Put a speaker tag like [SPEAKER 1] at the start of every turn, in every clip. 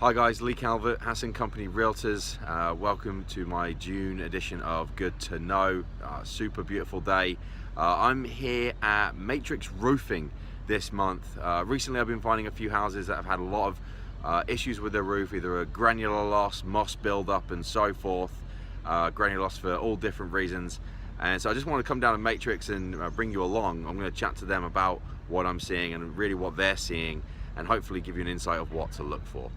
[SPEAKER 1] Hi guys, Lee Calvert, Hassan Company Realtors. Welcome to my June edition of Good to Know. Super beautiful day. I'm here at Matrix Roofing this month. Recently I've been finding a few houses that have had a lot of issues with their roof, either a granular loss, moss buildup and so forth. Granular loss for all different reasons. And so I just want to come down to Matrix and bring you along. I'm going to chat to them about what I'm seeing and really what they're seeing, and hopefully give you an insight of what to look for.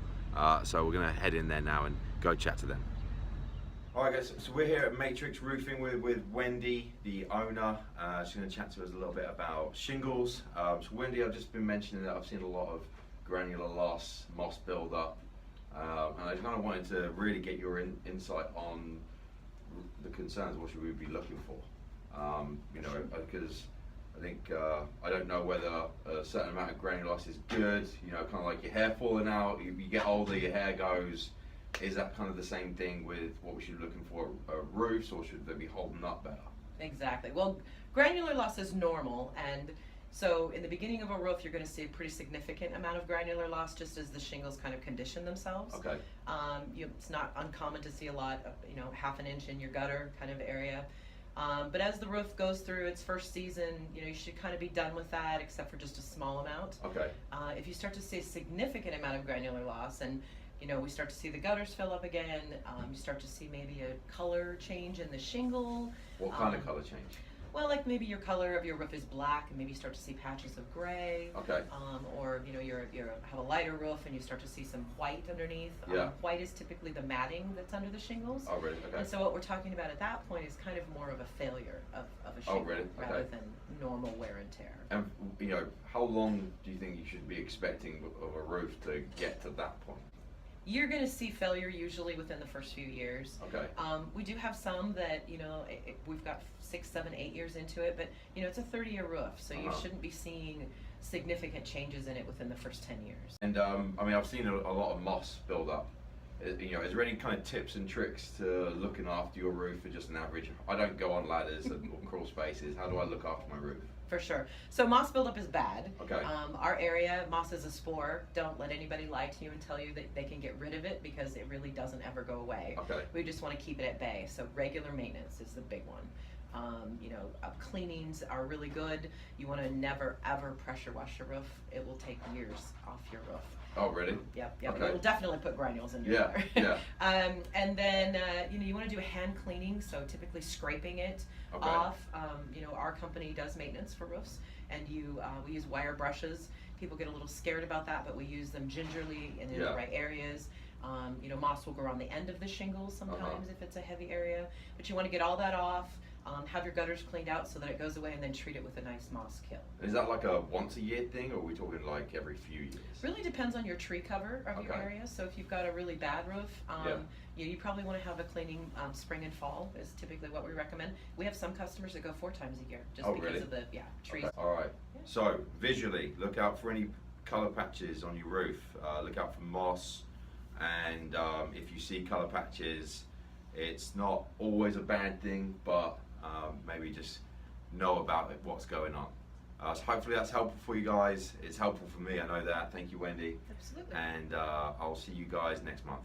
[SPEAKER 1] So we're going to head in there now and go chat to them. Alright guys, so we're here at Matrix Roofing with Wendy, the owner. She's going to chat to us a little bit about shingles. So Wendy, I've just been mentioning that I've seen a lot of granular loss, moss buildup, and I kind of wanted to really get your insight on the concerns. What should we be looking for? Because I think I don't know whether a certain amount of granular loss is good. You know, kind of like your hair falling out. You get older, your hair goes. Is that kind of the same thing with what we should be looking for roofs, or should they be holding up better?
[SPEAKER 2] Exactly. Well, granular loss is normal, and so in the beginning of a roof, you're going to see a pretty significant amount of granular loss, just as the shingles kind of condition themselves.
[SPEAKER 1] Okay.
[SPEAKER 2] It's not uncommon to see a lot of, half an inch in your gutter kind of area. But as the roof goes through its first season, you should kind of be done with that, except for just a small amount.
[SPEAKER 1] Okay.
[SPEAKER 2] If you start to see a significant amount of granular loss, and we start to see the gutters fill up again, you start to see maybe a color change in the shingle.
[SPEAKER 1] What kind of color change?
[SPEAKER 2] Well, like maybe your color of your roof is black, and maybe you start to see patches of gray.
[SPEAKER 1] Okay.
[SPEAKER 2] Or you have a lighter roof, and you start to see some white underneath.
[SPEAKER 1] Yeah.
[SPEAKER 2] White is typically the matting that's under the shingles.
[SPEAKER 1] Oh, really? Okay.
[SPEAKER 2] And so what we're talking about at that point is kind of more of a failure of a shingle,
[SPEAKER 1] Oh, really? Okay.
[SPEAKER 2] rather than normal wear and tear.
[SPEAKER 1] And how long do you think you should be expecting of a roof to get to that point?
[SPEAKER 2] You're going to see failure usually within the first few years.
[SPEAKER 1] Okay.
[SPEAKER 2] We do have some that, we've got 6, 7, 8 years into it, but, it's a 30-year roof, so you shouldn't be seeing significant changes in it within the first 10 years. And,
[SPEAKER 1] I've seen a lot of moss build up. Is there any kind of tips and tricks to looking after your roof for just an average? I don't go on ladders or crawl spaces. How do I look after my roof?
[SPEAKER 2] For sure. So moss buildup is bad.
[SPEAKER 1] Okay.
[SPEAKER 2] Our area, moss is a spore. Don't let anybody lie to you and tell you that they can get rid of it, because it really doesn't ever go away.
[SPEAKER 1] Okay.
[SPEAKER 2] We just want to keep it at bay. So regular maintenance is the big one. Cleanings are really good. You want to never ever pressure wash your roof. It will take years off your roof.
[SPEAKER 1] Oh, really?
[SPEAKER 2] Yep.
[SPEAKER 1] Okay.
[SPEAKER 2] It will definitely put granules in your water.
[SPEAKER 1] Yeah.
[SPEAKER 2] And then you want to do a hand cleaning, so typically scraping it off. Our company does maintenance for roofs, and we use wire brushes. People get a little scared about that, but we use them gingerly and in the right areas. Moss will grow on the end of the shingles sometimes if it's a heavy area, but you want to get all that off. Have your gutters cleaned out so that it goes away, and then treat it with a nice moss kill.
[SPEAKER 1] Is that like a once a year thing, or are we talking like every few years?
[SPEAKER 2] Really depends on your tree cover of your area. So if you've got a really bad roof, you probably want to have a cleaning spring and fall is typically what we recommend. We have some customers that go 4 times a year just because of the trees.
[SPEAKER 1] Okay. All right. Yeah. So visually, look out for any color patches on your roof. Look out for moss, and if you see color patches, it's not always a bad thing, but maybe just know about it, what's going on. So hopefully that's helpful for you guys. It's helpful for me, I know that. Thank you, Wendy.
[SPEAKER 2] Absolutely.
[SPEAKER 1] And I'll see you guys next month.